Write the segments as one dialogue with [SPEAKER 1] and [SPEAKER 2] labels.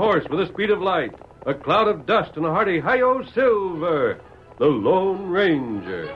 [SPEAKER 1] horse with the speed of light, a cloud of dust, and a hearty hi-yo silver, the Lone Ranger.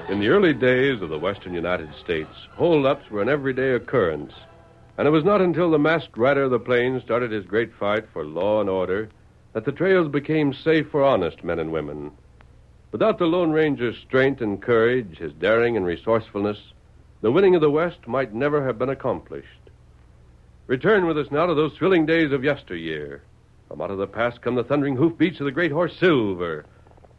[SPEAKER 1] In the early days of the western United States, hold-ups were an everyday occurrence. And it was not until the masked rider of the plains started his great fight for law and order that the trails became safe for honest men and women. Without the Lone Ranger's strength and courage, his daring and resourcefulness, the winning of the West might never have been accomplished. Return with us now to those thrilling days of yesteryear. From out of the past come the thundering hoofbeats of the great horse Silver.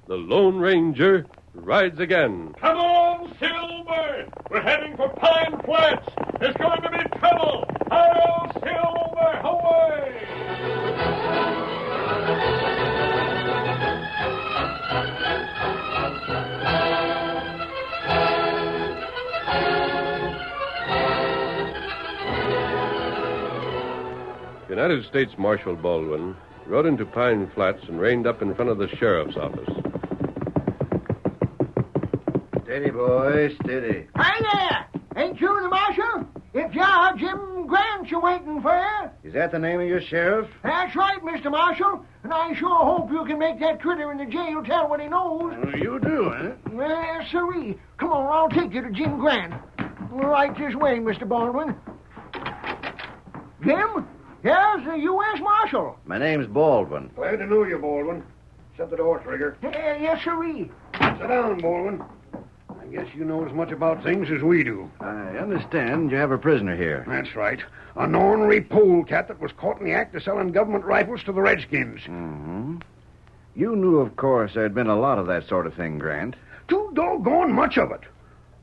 [SPEAKER 1] The Lone Ranger rides again.
[SPEAKER 2] Come on, Silver! We're heading for Pine Flats. There's going to be trouble. Hi-yo, Silver! Away!
[SPEAKER 1] United States Marshal Baldwin rode into Pine Flats and reined up in front of the sheriff's office.
[SPEAKER 3] Steady, boy, steady.
[SPEAKER 4] Hi there! Ain't you the marshal? It's ya, Jim Grant, you waiting for you.
[SPEAKER 3] Is that the name of your sheriff?
[SPEAKER 4] That's right, Mr. Marshal. And I sure hope you can make that critter in the jail tell what he knows.
[SPEAKER 3] You do, eh?
[SPEAKER 4] Yes, sirree. Come on, I'll take you to Jim Grant. Right this way, Mr. Baldwin. Jim? Here's the U.S. Marshal.
[SPEAKER 3] My name's Baldwin.
[SPEAKER 5] Glad to know you, Baldwin. Shut the door, Trigger.
[SPEAKER 4] Yes, sirree.
[SPEAKER 5] Sit down, Baldwin. I guess you know as much about things as we do.
[SPEAKER 3] I understand you have a prisoner here.
[SPEAKER 5] That's right. An ornery polecat that was caught in the act of selling government rifles to the Redskins.
[SPEAKER 3] Mm-hmm. You knew, of course, there'd been a lot of that sort of thing, Grant.
[SPEAKER 5] Too doggone much of it.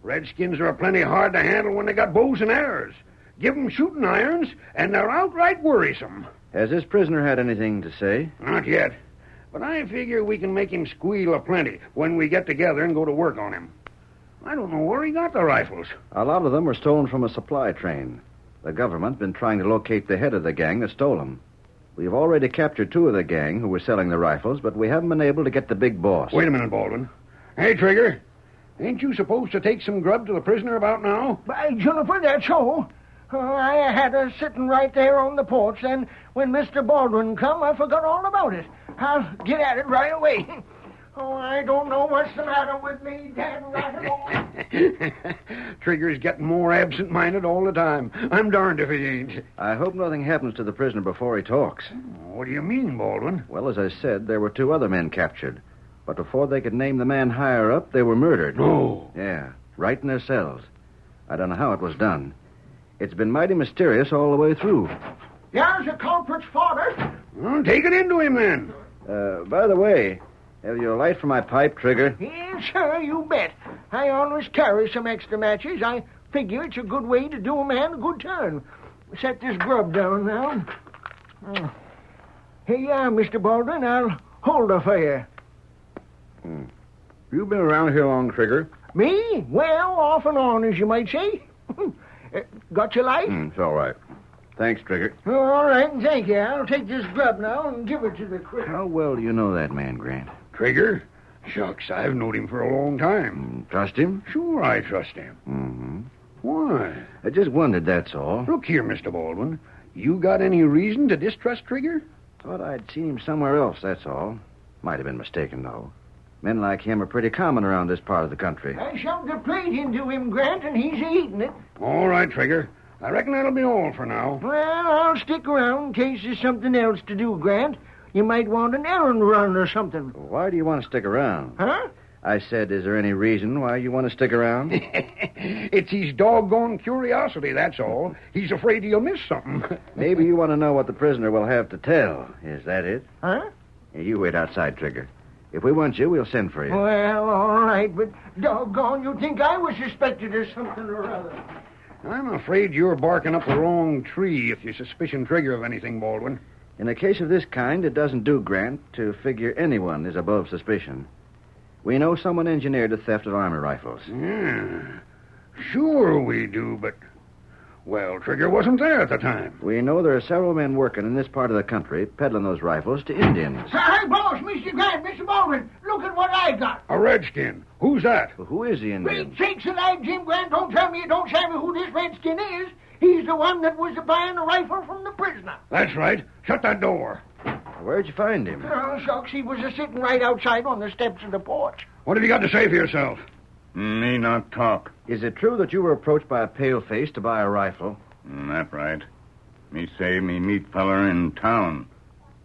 [SPEAKER 5] Redskins are plenty hard to handle when they got bows and arrows. Give 'em shooting irons, and they're outright worrisome.
[SPEAKER 3] Has this prisoner had anything to say?
[SPEAKER 5] Not yet. But I figure we can make him squeal aplenty when we get together and go to work on him. I don't know where he got the rifles.
[SPEAKER 3] A lot of them were stolen from a supply train. The government's been trying to locate the head of the gang that stole them. We've already captured 2 of the gang who were selling the rifles, but we haven't been able to get the big boss.
[SPEAKER 5] Wait a minute, Baldwin. Hey, Trigger, ain't you supposed to take some grub to the prisoner about now?
[SPEAKER 4] By Juniper, that's so. I had her sitting right there on the porch, and when Mr. Baldwin come, I forgot all about it. I'll get at it right away. Oh, I don't know what's the matter with me, Dad, right along.
[SPEAKER 5] Trigger's getting more absent-minded all the time. I'm darned if he ain't.
[SPEAKER 3] I hope nothing happens to the prisoner before he talks.
[SPEAKER 5] What do you mean, Baldwin?
[SPEAKER 3] Well, as I said, there were 2 other men captured. But before they could name the man higher up, they were murdered.
[SPEAKER 5] No.
[SPEAKER 3] Yeah, right in their cells. I don't know how it was done. It's been mighty mysterious all the way through.
[SPEAKER 4] There's the culprit's father.
[SPEAKER 5] Well, take it into him, then.
[SPEAKER 3] By the way, have you a light for my pipe, Trigger?
[SPEAKER 4] Yes, sir, you bet. I always carry some extra matches. I figure it's a good way to do a man a good turn. Set this grub down now. Here you are, Mr. Baldwin. I'll hold her for you.
[SPEAKER 3] You been around here long, Trigger?
[SPEAKER 4] Me? Well, off and on, as you might say. Got your light?
[SPEAKER 3] It's all right. Thanks, Trigger.
[SPEAKER 4] All right, thank you. I'll take this grub now and give it to the critter.
[SPEAKER 3] How well do you know that man, Grant?
[SPEAKER 5] Trigger? Shucks, I've known him for a long time.
[SPEAKER 3] Trust him?
[SPEAKER 5] Sure, I trust him.
[SPEAKER 3] Mm-hmm.
[SPEAKER 5] Why?
[SPEAKER 3] I just wondered, that's all.
[SPEAKER 5] Look here, Mr. Baldwin. You got any reason to distrust Trigger?
[SPEAKER 3] Thought I'd seen him somewhere else, that's all. Might have been mistaken, though. Men like him are pretty common around this part of the country.
[SPEAKER 4] I shoved a plate into him, Grant, and he's eating it.
[SPEAKER 5] All right, Trigger. I reckon that'll be all for now.
[SPEAKER 4] Well, I'll stick around in case there's something else to do, Grant. You might want an errand run or something.
[SPEAKER 3] Why do you want to stick around?
[SPEAKER 4] Huh?
[SPEAKER 3] I said, is there any reason why you want to stick around?
[SPEAKER 5] It's his doggone curiosity, that's all. He's afraid he'll miss something.
[SPEAKER 3] Maybe you want to know what the prisoner will have to tell. Is that it?
[SPEAKER 4] Huh?
[SPEAKER 3] You wait outside, Trigger. If we want you, we'll send for you.
[SPEAKER 4] Well, all right, but doggone, you think I was suspected of something or other.
[SPEAKER 5] I'm afraid you're barking up the wrong tree if you suspicion Trigger of anything, Baldwin.
[SPEAKER 3] In a case of this kind, it doesn't do, Grant, to figure anyone is above suspicion. We know someone engineered the theft of army rifles.
[SPEAKER 5] Yeah, sure we do, but... Well, Trigger wasn't there at the time.
[SPEAKER 3] We know there are several men working in this part of the country peddling those rifles to Indians.
[SPEAKER 4] Hey, boss, Mr. Grant, Mr. Baldwin, look at what I got.
[SPEAKER 5] A redskin. Who's that?
[SPEAKER 3] Well, who is the
[SPEAKER 4] Great
[SPEAKER 3] Indian?
[SPEAKER 4] sakes alive, Jim Grant, don't tell me you don't tell me who this redskin is. He's the one that was buying the rifle from the prisoner.
[SPEAKER 5] That's right. Shut that door.
[SPEAKER 3] Where'd you find him?
[SPEAKER 4] Oh, shucks, he was sitting right outside on the steps of the porch.
[SPEAKER 5] What have you got to say for yourself?
[SPEAKER 6] Me not talk.
[SPEAKER 3] Is it true that you were approached by a paleface to buy a rifle?
[SPEAKER 6] That right. Me say me meet feller in town.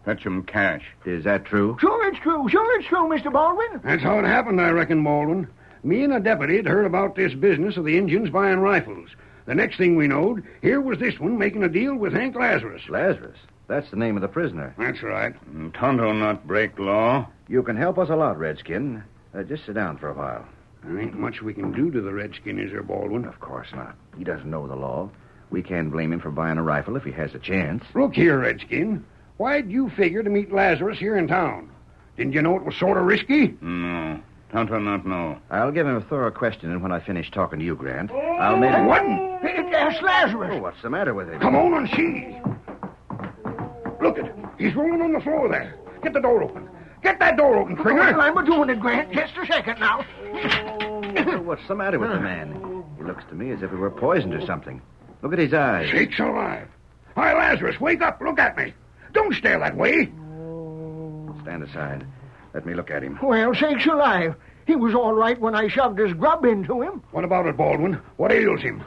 [SPEAKER 6] Fetch him cash.
[SPEAKER 3] Is that true?
[SPEAKER 4] Sure it's true, Mr. Baldwin.
[SPEAKER 5] That's how it happened, I reckon, Baldwin. Me and a deputy had heard about this business of the Indians buying rifles. The next thing we knowed, here was this one making a deal with Hank Lazarus.
[SPEAKER 3] Lazarus? That's the name of the prisoner.
[SPEAKER 5] That's right.
[SPEAKER 6] Tonto not break law.
[SPEAKER 3] You can help us a lot, Redskin. Just sit down for a while.
[SPEAKER 5] There ain't much we can do to the redskin, is there, Baldwin?
[SPEAKER 3] Of course not. He doesn't know the law. We can't blame him for buying a rifle if he has a chance.
[SPEAKER 5] Look here, Redskin. Why'd you figure to meet Lazarus here in town? Didn't you know it was sort of risky?
[SPEAKER 6] No. Tonto not know.
[SPEAKER 3] I'll give him a thorough questioning when I finish talking to you, Grant. I'll make...
[SPEAKER 5] What?
[SPEAKER 4] That's Lazarus.
[SPEAKER 3] Oh, what's the matter with him?
[SPEAKER 5] Come on and see. Look it. He's rolling on the floor there. Get the door open. Get that door open, Trigger.
[SPEAKER 4] Well, I'm doing it, Grant. Just a second now.
[SPEAKER 3] What's the matter with the man? He looks to me as if he were poisoned or something. Look at his eyes.
[SPEAKER 5] Sakes alive. Hi, Lazarus, wake up. Look at me. Don't stare that way.
[SPEAKER 3] Stand aside. Let me look at him.
[SPEAKER 4] Well, sakes alive. He was all right when I shoved his grub into him.
[SPEAKER 5] What about it, Baldwin? What ails him?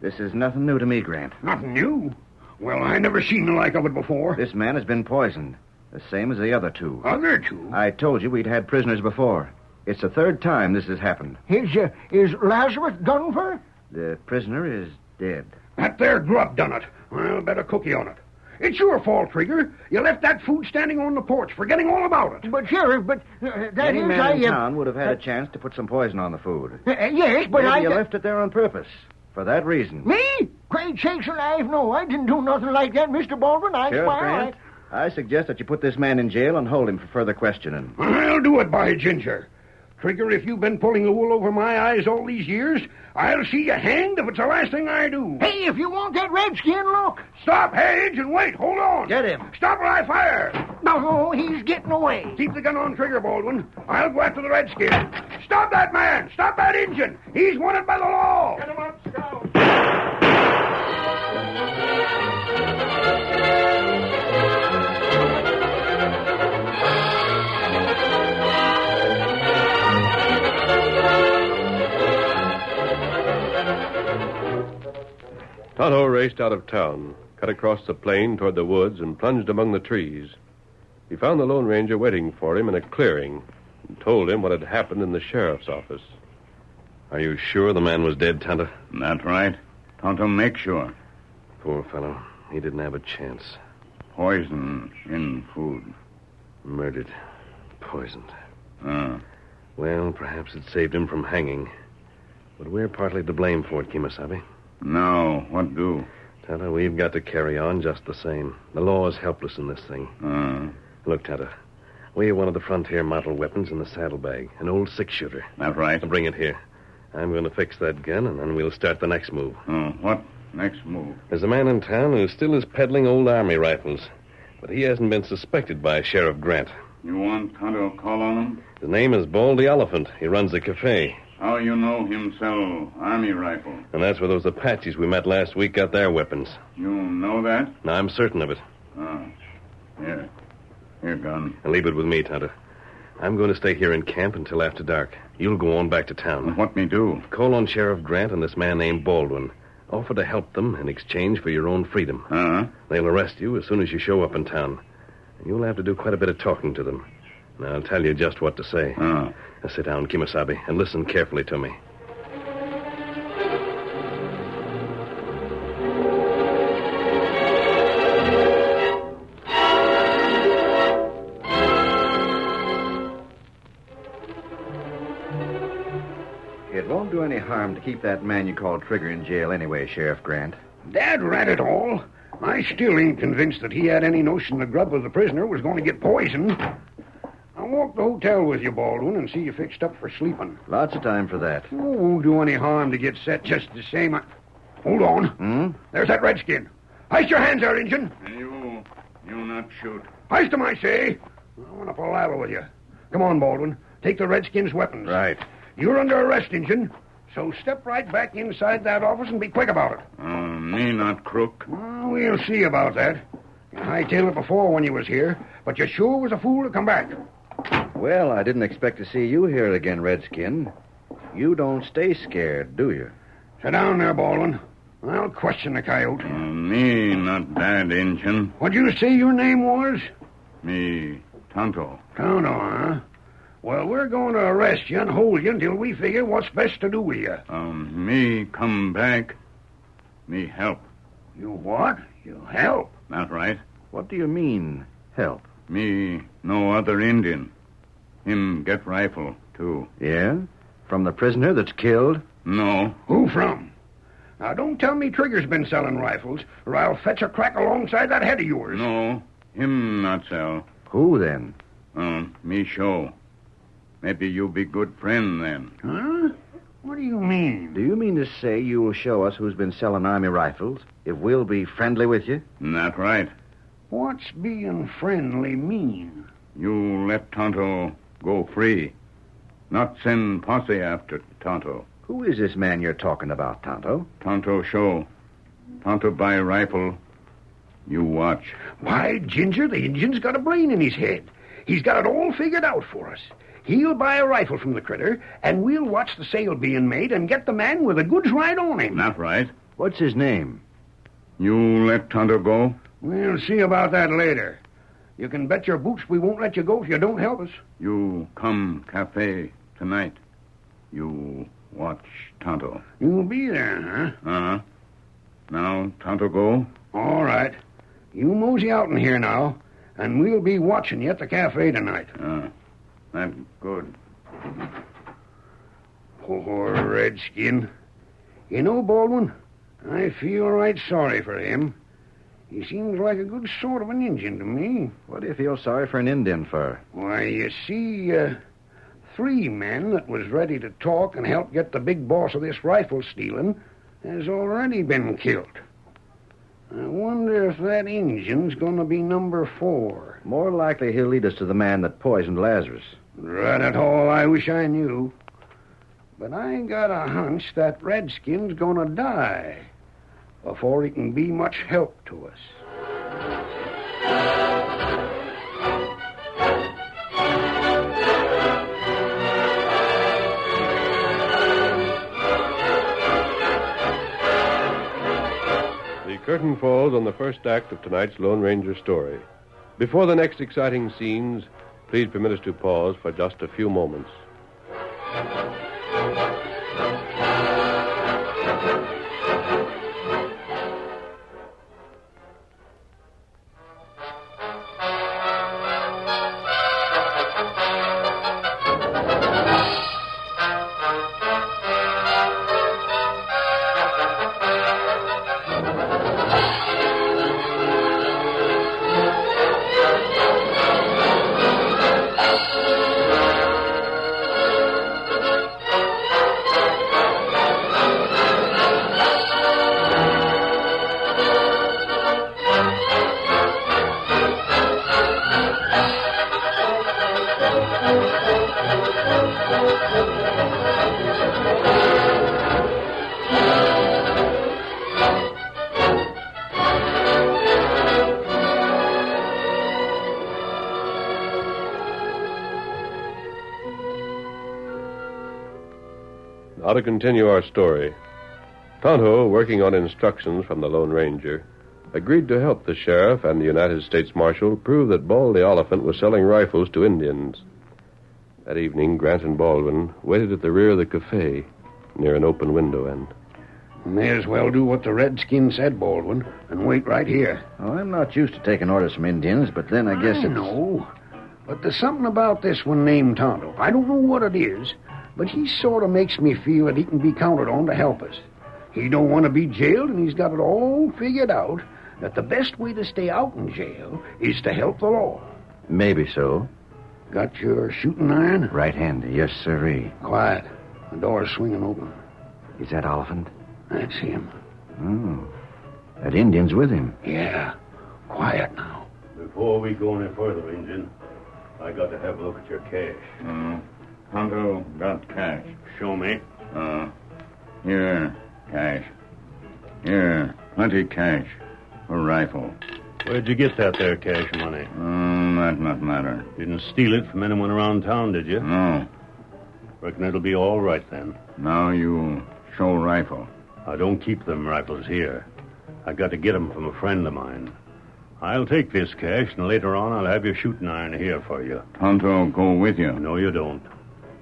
[SPEAKER 3] This is nothing new to me, Grant.
[SPEAKER 5] Nothing new. Well, I never seen the like of it before.
[SPEAKER 3] This man has been poisoned. The same as the other two.
[SPEAKER 5] Other two?
[SPEAKER 3] I told you we'd had prisoners before. It's the third time this has happened.
[SPEAKER 4] Is Lazarus done for?
[SPEAKER 3] The prisoner is dead.
[SPEAKER 5] That there grub done it. Well, bet a cookie on it. It's your fault, Trigger. You left that food standing on the porch, forgetting all about it.
[SPEAKER 4] But, Sheriff, that
[SPEAKER 3] Any
[SPEAKER 4] is...
[SPEAKER 3] man in town would have had a chance to put some poison on the food.
[SPEAKER 4] Yes, but
[SPEAKER 3] Maybe you left it there on purpose. For that reason.
[SPEAKER 4] Me? Great sakes alive, no. I didn't do nothing like that, Mr. Baldwin. I
[SPEAKER 3] Sheriff
[SPEAKER 4] swear
[SPEAKER 3] Grant, I suggest that you put this man in jail and hold him for further questioning.
[SPEAKER 5] I'll do it, by ginger. Trigger, if you've been pulling the wool over my eyes all these years, I'll see you hanged if it's the last thing I do.
[SPEAKER 4] Hey, if you want that redskin, look.
[SPEAKER 5] Stop, Hedge, and wait. Hold on.
[SPEAKER 3] Get him.
[SPEAKER 5] Stop or I fire.
[SPEAKER 4] No, he's getting away.
[SPEAKER 5] Keep the gun on Trigger, Baldwin. I'll go after the redskin. Stop that man. Stop that Injun. He's wanted by the law.
[SPEAKER 2] Get him up, Scout.
[SPEAKER 1] Tonto raced out of town, cut across the plain toward the woods, and plunged among the trees. He found the Lone Ranger waiting for him in a clearing and told him what had happened in the sheriff's office.
[SPEAKER 7] Are you sure the man was dead, Tonto?
[SPEAKER 6] That right. Tonto make sure.
[SPEAKER 7] Poor fellow. He didn't have a chance.
[SPEAKER 6] Poison in food.
[SPEAKER 7] Murdered. Poisoned.
[SPEAKER 6] Ah.
[SPEAKER 7] Well, perhaps it saved him from hanging. But we're partly to blame for it, Kimasabi.
[SPEAKER 6] Now, what do?
[SPEAKER 7] Tonto, we've got to carry on just the same. The law is helpless in this thing. Look, Tonto, We have one of the Frontier model weapons in the saddlebag, an old six-shooter.
[SPEAKER 6] That right?
[SPEAKER 7] I'll bring it here. I'm going to fix that gun, and then we'll start the next move.
[SPEAKER 6] Oh, what next move?
[SPEAKER 7] There's a man in town who still is peddling old Army rifles, but he hasn't been suspected by Sheriff Grant.
[SPEAKER 6] You want Tonto to call on him?
[SPEAKER 7] His name is Baldy Elephant. He runs a cafe.
[SPEAKER 6] How you know him sell Army rifle?
[SPEAKER 7] And that's where those Apaches we met last week got their weapons.
[SPEAKER 6] You know that?
[SPEAKER 7] Now, I'm certain of it.
[SPEAKER 6] Oh. Here. Here, gun.
[SPEAKER 7] And leave it with me, Tonto. I'm going to stay here in camp until after dark. You'll go on back to town.
[SPEAKER 6] What me do?
[SPEAKER 7] Call on Sheriff Grant and this man named Baldwin. Offer to help them in exchange for your own freedom.
[SPEAKER 6] Uh-huh.
[SPEAKER 7] They'll arrest you as soon as you show up in town. And you'll have to do quite a bit of talking to them. And I'll tell you just what to say.
[SPEAKER 6] Oh.
[SPEAKER 7] Now sit down, Kimasabi, and listen carefully to me.
[SPEAKER 3] It won't do any harm to keep that man you call Trigger in jail anyway, Sheriff Grant.
[SPEAKER 5] Dad rat it all. I still ain't convinced that he had any notion the grub of the prisoner was going to get poisoned. I'll walk the hotel with you, Baldwin, and see you fixed up for sleeping.
[SPEAKER 3] Lots of time for that.
[SPEAKER 5] Oh, won't do any harm to get set just the same. Hold on. There's that redskin. Heist your hands there, Injun.
[SPEAKER 6] You not shoot.
[SPEAKER 5] Heist them, I say. I want to palaver with you. Come on, Baldwin. Take the redskin's weapons.
[SPEAKER 3] Right.
[SPEAKER 5] You're under arrest, Injun. So step right back inside that office and be quick about it.
[SPEAKER 6] Me not crook.
[SPEAKER 5] Well, we'll see about that. You hightailed it before when you was here, but you sure was a fool to come back.
[SPEAKER 3] Well, I didn't expect to see you here again, Redskin. You don't stay scared, do you?
[SPEAKER 5] Sit down there, Baldwin. I'll question the coyote.
[SPEAKER 6] Me not bad, Injun.
[SPEAKER 5] What'd you say your name was?
[SPEAKER 6] Me Tonto.
[SPEAKER 5] Tonto, huh? Well, we're going to arrest you and hold you until we figure what's best to do with you.
[SPEAKER 6] Me come back. Me help.
[SPEAKER 5] You what? You help?
[SPEAKER 6] Not right.
[SPEAKER 3] What do you mean, help?
[SPEAKER 6] Me no other Indian. Him get rifle, too.
[SPEAKER 3] Yeah? From the prisoner that's killed?
[SPEAKER 6] No.
[SPEAKER 5] Who from? Now, don't tell me Trigger's been selling rifles, or I'll fetch a crack alongside that head of yours.
[SPEAKER 6] No. Him not sell.
[SPEAKER 3] Who, then?
[SPEAKER 6] Me show. Maybe you be good friend then.
[SPEAKER 5] Huh? What do you mean?
[SPEAKER 3] Do you mean to say you will show us who's been selling Army rifles, if we'll be friendly with you?
[SPEAKER 6] Not right.
[SPEAKER 5] What's being friendly mean?
[SPEAKER 6] You let Tonto go free. Not send posse after Tonto.
[SPEAKER 3] Who is this man you're talking about, Tonto?
[SPEAKER 6] Tonto show. Tonto buy rifle. You watch.
[SPEAKER 5] Why, Ginger, the Indian's got a brain in his head. He's got it all figured out for us. He'll buy a rifle from the critter, and we'll watch the sale being made and get the man with the goods right on him.
[SPEAKER 6] Not right.
[SPEAKER 3] What's his name?
[SPEAKER 6] You let Tonto go?
[SPEAKER 5] We'll see about that later. You can bet your boots we won't let you go if you don't help us.
[SPEAKER 6] You come cafe tonight. You watch Tonto.
[SPEAKER 5] You'll be there, huh?
[SPEAKER 6] Uh-huh. Now, Tonto go?
[SPEAKER 5] All right. You mosey out in here now, and we'll be watching you at the cafe tonight.
[SPEAKER 6] That's good.
[SPEAKER 5] Poor Redskin. You know, Baldwin, I feel right sorry for him. He seems like a good sort of an Indian to me.
[SPEAKER 3] What do you feel sorry for an Indian for?
[SPEAKER 5] Why, you see, 3 men that was ready to talk and help get the big boss of this rifle stealing has already been killed. I wonder if that Indian's going to be number 4.
[SPEAKER 3] More likely he'll lead us to the man that poisoned Lazarus.
[SPEAKER 5] Right at all, I wish I knew. But I got a hunch that Redskin's going to die before he can be much help to us.
[SPEAKER 1] The curtain falls on the first act of tonight's Lone Ranger story. Before the next exciting scenes, please permit us to pause for just a few moments. how to continue our story. Tonto, working on instructions from the Lone Ranger, agreed to help the sheriff and the United States Marshal prove that Baldy Oliphant was selling rifles to Indians. That evening, Grant and Baldwin waited at the rear of the cafe near an open window end.
[SPEAKER 5] May as well do what the Redskins said, Baldwin, and wait right here.
[SPEAKER 3] Oh, I'm not used to taking orders from Indians, but then I guess it's...
[SPEAKER 5] know. But there's something about this one named Tonto. I don't know what it is, but he sort of makes me feel that he can be counted on to help us. He don't want to be jailed, and he's got it all figured out that the best way to stay out in jail is to help the law.
[SPEAKER 3] Maybe so.
[SPEAKER 5] Got your shooting iron?
[SPEAKER 3] Right-handed, yes, sirree.
[SPEAKER 5] Quiet. The door's swinging open.
[SPEAKER 3] Is that Oliphant?
[SPEAKER 5] That's him.
[SPEAKER 3] Oh. That Indian's with him.
[SPEAKER 5] Yeah. Quiet now.
[SPEAKER 8] Before we go any further, Injun, I got to have a look at your cash.
[SPEAKER 6] Tonto got cash.
[SPEAKER 8] Show me.
[SPEAKER 6] Here, cash. Here, plenty cash. A rifle.
[SPEAKER 8] Where'd you get that there cash money?
[SPEAKER 6] That not matter.
[SPEAKER 8] Didn't steal it from anyone around town, did you?
[SPEAKER 6] No.
[SPEAKER 8] Reckon it'll be all right then.
[SPEAKER 6] Now you show rifle.
[SPEAKER 8] I don't keep them rifles here. I got to get them from a friend of mine. I'll take this cash, and later on I'll have your shooting iron here for you.
[SPEAKER 6] Tonto go with you.
[SPEAKER 8] No, you don't.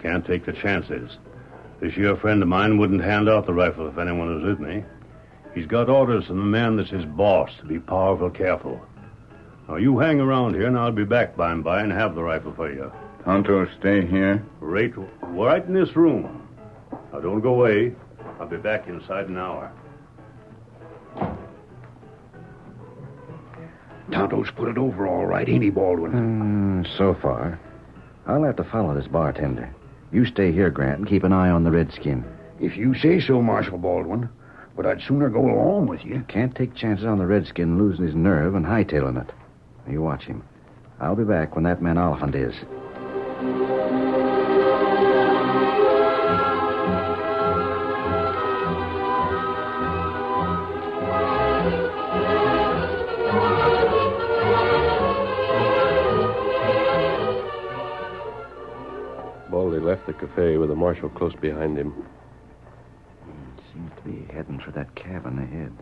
[SPEAKER 8] Can't take the chances. This here friend of mine wouldn't hand out the rifle if anyone was with me. He's got orders from the man that's his boss to be powerful careful. Now, you hang around here, and I'll be back by and by and have the rifle for you.
[SPEAKER 6] Tonto stay here.
[SPEAKER 8] Right in this room. Now, don't go away. I'll be back inside an hour.
[SPEAKER 5] Tonto's put it over all right, ain't he, Baldwin?
[SPEAKER 3] So far. I'll have to follow this bartender. You stay here, Grant, and keep an eye on the Redskin.
[SPEAKER 5] If you say so, Marshal Baldwin. But I'd sooner go along with you.
[SPEAKER 3] Can't take chances on the Redskin losing his nerve and hightailing it. You watch him. I'll be back when that man Oliphant is.
[SPEAKER 1] Baldy left the cafe with the marshal close behind him.
[SPEAKER 3] Seems to be heading for that cabin ahead.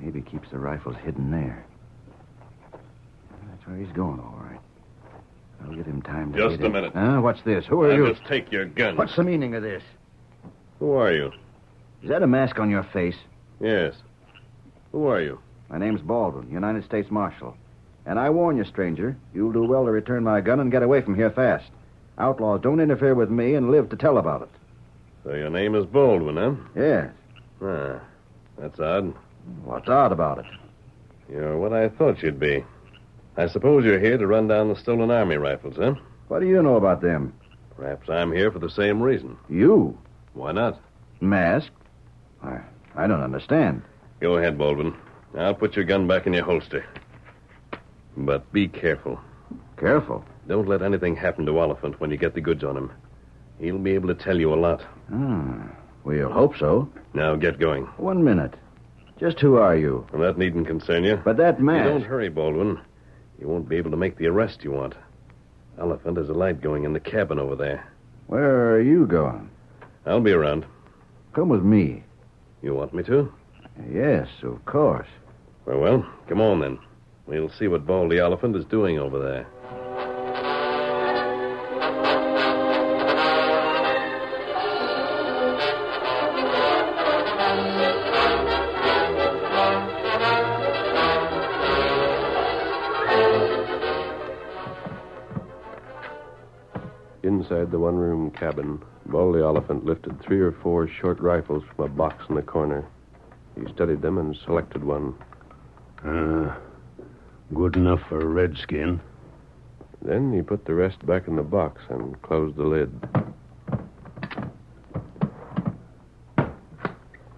[SPEAKER 3] Maybe keeps the rifles hidden there. That's where he's going, all right. I'll give him time to
[SPEAKER 7] Just
[SPEAKER 3] get
[SPEAKER 7] a
[SPEAKER 3] in.
[SPEAKER 7] minute.
[SPEAKER 3] What's this? Who are
[SPEAKER 7] Now
[SPEAKER 3] you?
[SPEAKER 7] just take your gun.
[SPEAKER 3] What's the meaning of this?
[SPEAKER 7] Who are you?
[SPEAKER 3] Is that a mask on your face?
[SPEAKER 7] Yes. Who are you?
[SPEAKER 3] My name's Baldwin, United States Marshal. And I warn you, stranger, you'll do well to return my gun and get away from here fast. Outlaws don't interfere with me and live to tell about it.
[SPEAKER 7] So your name is Baldwin, huh?
[SPEAKER 3] Yes.
[SPEAKER 7] Ah, that's odd.
[SPEAKER 3] What's odd about it?
[SPEAKER 7] You're what I thought you'd be. I suppose you're here to run down the stolen army rifles, huh?
[SPEAKER 3] What do you know about them?
[SPEAKER 7] Perhaps I'm here for the same reason.
[SPEAKER 3] You?
[SPEAKER 7] Why not?
[SPEAKER 3] Masked? I don't understand.
[SPEAKER 7] Go ahead, Baldwin. I'll put your gun back in your holster. But be careful.
[SPEAKER 3] Careful.
[SPEAKER 7] Don't let anything happen to Oliphant when you get the goods on him. He'll be able to tell you a lot.
[SPEAKER 3] We'll hope so.
[SPEAKER 7] Now get going.
[SPEAKER 3] 1 minute. Just who are you?
[SPEAKER 7] Well, that needn't concern you.
[SPEAKER 3] But that mask...
[SPEAKER 7] You don't hurry, Baldwin. You won't be able to make the arrest you want. Oliphant has a light going in the cabin over there.
[SPEAKER 3] Where are you going?
[SPEAKER 7] I'll be around.
[SPEAKER 3] Come with me.
[SPEAKER 7] You want me to?
[SPEAKER 3] Yes, of course.
[SPEAKER 7] Well, come on then. We'll see what Baldy Oliphant is doing over there.
[SPEAKER 1] Inside the one-room cabin, Baldy Oliphant lifted 3 or 4 short rifles from a box in the corner. He studied them and selected one.
[SPEAKER 8] Good enough for a redskin.
[SPEAKER 1] Then he put the rest back in the box and closed the lid.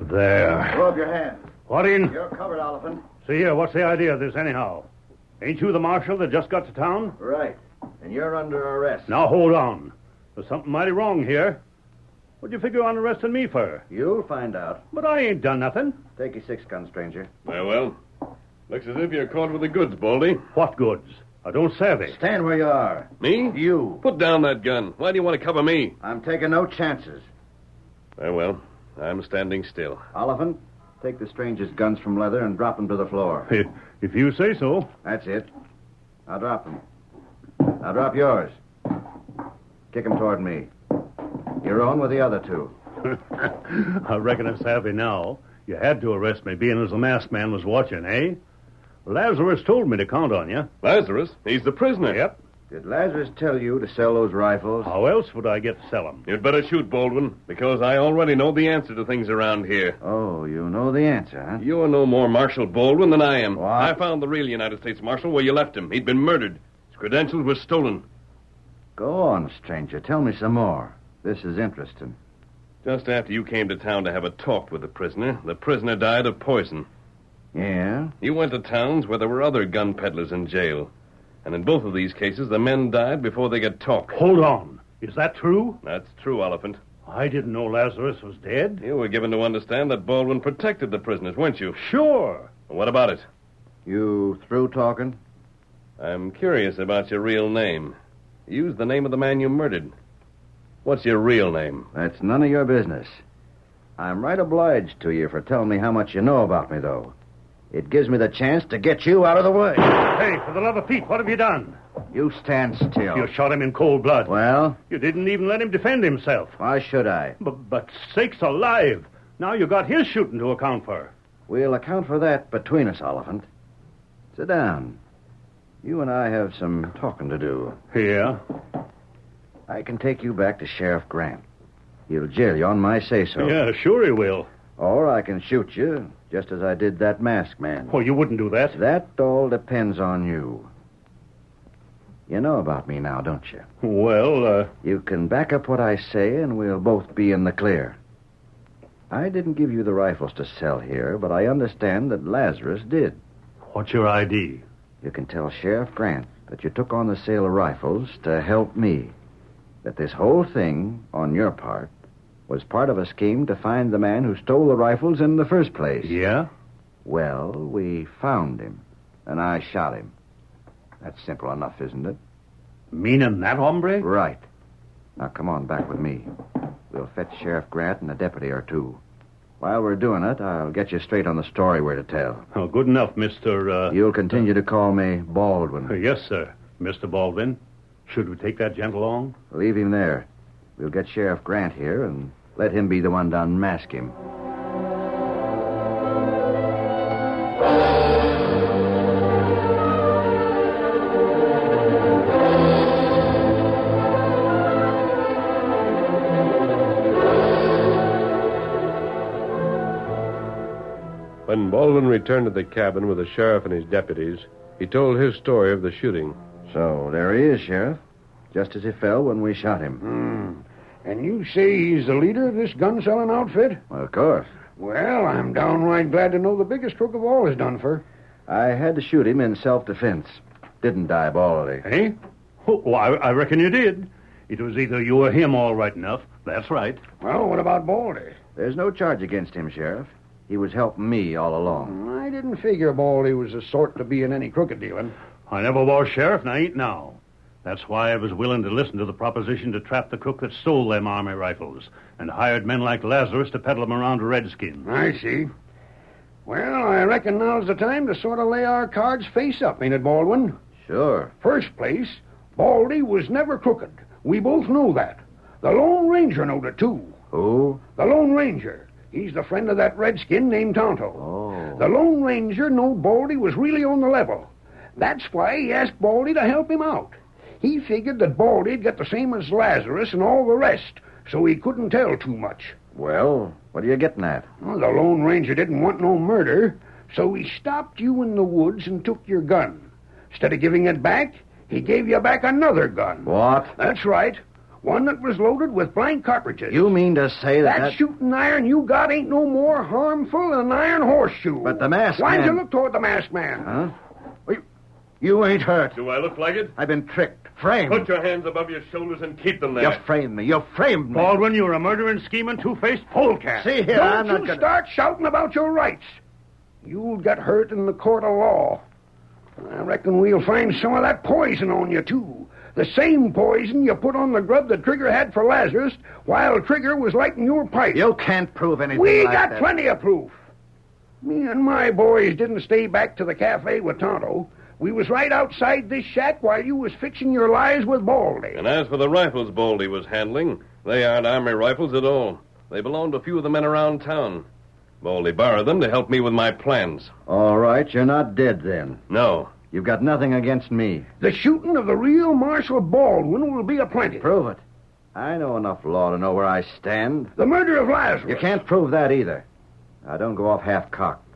[SPEAKER 8] There.
[SPEAKER 4] Throw up your hand.
[SPEAKER 8] What in?
[SPEAKER 4] You're covered, Oliphant.
[SPEAKER 8] See here, what's the idea of this anyhow? Ain't you the marshal that just got to town?
[SPEAKER 4] Right. And you're under arrest.
[SPEAKER 8] Now hold on. There's something mighty wrong here. What'd you figure on arresting me for?
[SPEAKER 3] You'll find out.
[SPEAKER 8] But I ain't done nothing.
[SPEAKER 3] Take your 6-gun, stranger.
[SPEAKER 7] Very well. Looks as if you're caught with the goods, Baldy.
[SPEAKER 8] What goods? I don't savvy.
[SPEAKER 3] Stand where you are.
[SPEAKER 7] Me?
[SPEAKER 3] You.
[SPEAKER 7] Put down that gun. Why do you want to cover me?
[SPEAKER 3] I'm taking no chances.
[SPEAKER 7] Very well. I'm standing still.
[SPEAKER 3] Oliphant, take the stranger's guns from Leather and drop them to the floor.
[SPEAKER 8] If you say so.
[SPEAKER 3] That's it. I'll drop them. Now drop yours. Kick them toward me. You're on with the other two.
[SPEAKER 8] I reckon I'm savvy now. You had to arrest me, being as the masked man was watching, eh? Lazarus told me to count on you.
[SPEAKER 7] Lazarus? He's the prisoner.
[SPEAKER 8] Yep.
[SPEAKER 3] Did Lazarus tell you to sell those rifles?
[SPEAKER 8] How else would I get to sell them?
[SPEAKER 7] You'd better shoot, Baldwin, because I already know the answer to things around here.
[SPEAKER 3] Oh, you know the answer, huh?
[SPEAKER 7] You're no more Marshal Baldwin than I am.
[SPEAKER 3] What?
[SPEAKER 7] I found the real United States Marshal where you left him. He'd been murdered. His credentials were stolen.
[SPEAKER 3] Go on, stranger. Tell me some more. This is interesting.
[SPEAKER 7] Just after you came to town to have a talk with the prisoner died of poison.
[SPEAKER 3] Yeah?
[SPEAKER 7] You went to towns where there were other gun peddlers in jail. And in both of these cases, the men died before they could talk.
[SPEAKER 8] Hold on. Is that true?
[SPEAKER 7] That's true, Elephant.
[SPEAKER 8] I didn't know Lazarus was dead.
[SPEAKER 7] You were given to understand that Baldwin protected the prisoners, weren't you?
[SPEAKER 8] Sure.
[SPEAKER 7] What about it?
[SPEAKER 3] You through talking?
[SPEAKER 7] I'm curious about your real name. You used the name of the man you murdered. What's your real name?
[SPEAKER 3] That's none of your business. I'm right obliged to you for telling me how much you know about me, though. It gives me the chance to get you out of the way.
[SPEAKER 8] Hey, for the love of Pete, what have you done?
[SPEAKER 3] You stand still.
[SPEAKER 8] You shot him in cold blood.
[SPEAKER 3] Well?
[SPEAKER 8] You didn't even let him defend himself.
[SPEAKER 3] Why should I?
[SPEAKER 8] But sakes alive. Now you got his shooting to account for.
[SPEAKER 3] We'll account for that between us, Oliphant. Sit down. You and I have some talking to do.
[SPEAKER 8] Yeah?
[SPEAKER 3] I can take you back to Sheriff Grant. He'll jail you on my say-so.
[SPEAKER 8] Yeah, sure he will.
[SPEAKER 3] Or I can shoot you, just as I did that masked man.
[SPEAKER 8] Oh, you wouldn't do that.
[SPEAKER 3] That all depends on you. You know about me now, don't you?
[SPEAKER 8] Well,
[SPEAKER 3] You can back up what I say, and we'll both be in the clear. I didn't give you the rifles to sell here, but I understand that Lazarus did.
[SPEAKER 8] what's your ID?
[SPEAKER 3] You can tell Sheriff Grant that you took on the sale of rifles to help me. That this whole thing, on your part, was part of a scheme to find the man who stole the rifles in the first place.
[SPEAKER 8] Yeah?
[SPEAKER 3] Well, we found him, and I shot him. That's simple enough, isn't it?
[SPEAKER 8] Meaning that hombre?
[SPEAKER 3] Right. Now, come on back with me. We'll fetch Sheriff Grant and a deputy or two. While we're doing it, I'll get you straight on the story we're to tell.
[SPEAKER 8] Oh, good enough, Mr.
[SPEAKER 3] You'll continue to call me Baldwin.
[SPEAKER 8] Yes, sir. Mr. Baldwin. Should we take that gent along?
[SPEAKER 3] Leave him there. We'll get Sheriff Grant here and let him be the one to unmask him.
[SPEAKER 1] When Baldwin returned to the cabin with the sheriff and his deputies, he told his story of the shooting.
[SPEAKER 3] So, there he is, Sheriff. Just as he fell when we shot him.
[SPEAKER 5] And you say he's the leader of this gun-selling outfit?
[SPEAKER 3] Well, of course.
[SPEAKER 5] Well, I'm downright glad to know the biggest crook of all is done for.
[SPEAKER 3] I had to shoot him in self-defense. Didn't die baldly.
[SPEAKER 8] Eh? Oh, I reckon you did. It was either you or him, all right enough. That's right.
[SPEAKER 5] Well, what about Baldy?
[SPEAKER 3] There's no charge against him, Sheriff. He was helping me all along.
[SPEAKER 5] I didn't figure Baldy was the sort to be in any crooked dealing.
[SPEAKER 8] I never was sheriff, and I ain't now. That's why I was willing to listen to the proposition to trap the crook that stole them army rifles and hired men like Lazarus to peddle them around to Redskins.
[SPEAKER 5] I see. Well, I reckon now's the time to sort of lay our cards face up, ain't it, Baldwin?
[SPEAKER 3] Sure.
[SPEAKER 5] First place, Baldy was never crooked. We both know that. The Lone Ranger knowed it, too.
[SPEAKER 3] Who?
[SPEAKER 5] The Lone Ranger. He's the friend of that redskin named Tonto.
[SPEAKER 3] Oh.
[SPEAKER 5] The Lone Ranger knowed Baldy was really on the level. That's why he asked Baldy to help him out. He figured that Baldy'd get the same as Lazarus and all the rest, so he couldn't tell too much.
[SPEAKER 3] Well, what are you getting at?
[SPEAKER 5] Well, the Lone Ranger didn't want no murder, so he stopped you in the woods and took your gun. Instead of giving it back, he gave you back another gun.
[SPEAKER 3] What?
[SPEAKER 5] That's right. One that was loaded with blank cartridges.
[SPEAKER 3] You mean to say
[SPEAKER 5] That shooting iron you got ain't no more harmful than an iron horseshoe.
[SPEAKER 3] But the masked
[SPEAKER 5] Why
[SPEAKER 3] man...
[SPEAKER 5] don't you look toward the masked man?
[SPEAKER 3] Huh? You ain't hurt.
[SPEAKER 1] Do I look like it?
[SPEAKER 3] I've been tricked. Framed.
[SPEAKER 1] Put your hands above your shoulders and keep them there.
[SPEAKER 3] You framed me. You framed me.
[SPEAKER 8] Baldwin, you're a murdering, scheming, two-faced polecat.
[SPEAKER 3] See here, I'm
[SPEAKER 5] Don't
[SPEAKER 3] not
[SPEAKER 5] you
[SPEAKER 3] gonna...
[SPEAKER 5] start shouting about your rights. You'll get hurt in the court of law. I reckon we'll find some of that poison on you, too. The same poison you put on the grub that Trigger had for Lazarus while Trigger was lighting your pipe.
[SPEAKER 3] You can't prove anything
[SPEAKER 5] We
[SPEAKER 3] like
[SPEAKER 5] got
[SPEAKER 3] that.
[SPEAKER 5] plenty of proof. Me and my boys didn't stay back to the cafe with Tonto. We was right outside this shack while you was fixing your lies with Baldy.
[SPEAKER 1] And as for the rifles Baldy was handling, they aren't army rifles at all. They belong to a few of the men around town. Baldy borrowed them to help me with my plans.
[SPEAKER 3] All right, you're not dead then.
[SPEAKER 1] No.
[SPEAKER 3] You've got nothing against me.
[SPEAKER 5] The shooting of the real Marshal Baldwin will be aplenty.
[SPEAKER 3] Prove it. I know enough law to know where I stand.
[SPEAKER 5] The murder of Lazarus.
[SPEAKER 3] You can't prove that either. Now, don't go off half-cocked.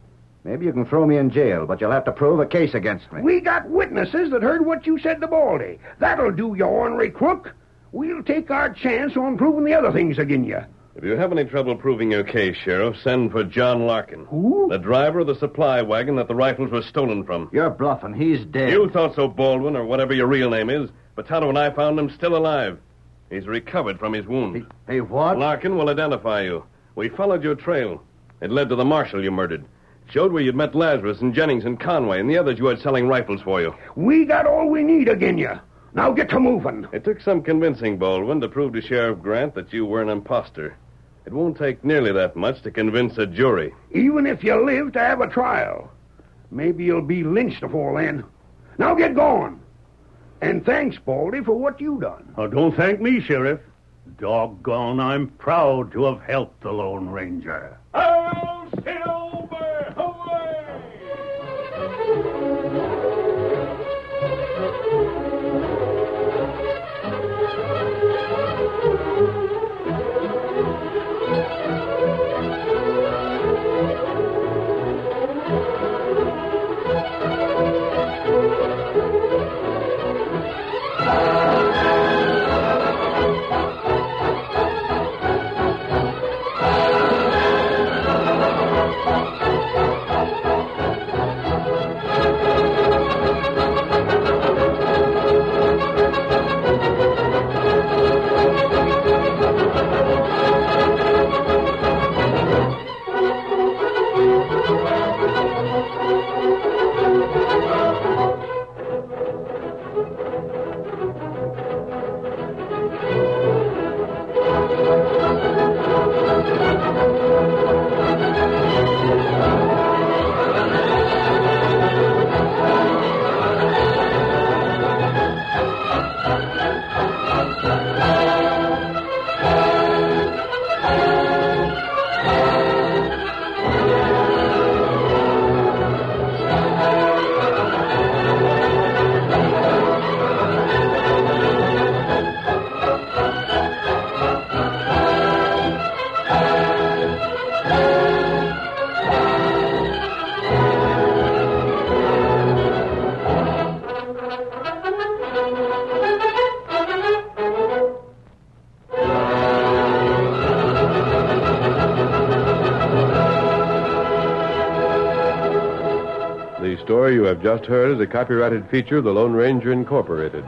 [SPEAKER 3] Maybe you can throw me in jail, but you'll have to prove a case against me.
[SPEAKER 5] We got witnesses that heard what you said to Baldy. That'll do, you ornery crook. We'll take our chance on proving the other things again you.
[SPEAKER 1] If you have any trouble proving your case, Sheriff, send for John Larkin.
[SPEAKER 5] Who?
[SPEAKER 1] The driver of the supply wagon that the rifles were stolen from.
[SPEAKER 3] You're bluffing. He's dead.
[SPEAKER 1] You thought so, Baldwin, or whatever your real name is, but Tonto and I found him still alive. He's recovered from his wound.
[SPEAKER 3] Hey, what?
[SPEAKER 1] Larkin will identify you. We followed your trail. It led to the marshal you murdered. It showed where you'd met Lazarus and Jennings and Conway and the others you had selling rifles for you.
[SPEAKER 5] We got all we need again you. Now get to moving.
[SPEAKER 1] It took some convincing, Baldwin, to prove to Sheriff Grant that you were an imposter. It won't take nearly that much to convince a jury.
[SPEAKER 5] Even if you live to have a trial. Maybe you'll be lynched before then. Now get going. And thanks, Baldy, for what you done.
[SPEAKER 8] Oh, don't thank me, Sheriff. Doggone, I'm proud to have helped the Lone Ranger.
[SPEAKER 2] Hail Silver! Hooray!
[SPEAKER 1] The story you have just heard is a copyrighted feature of the Lone Ranger Incorporated.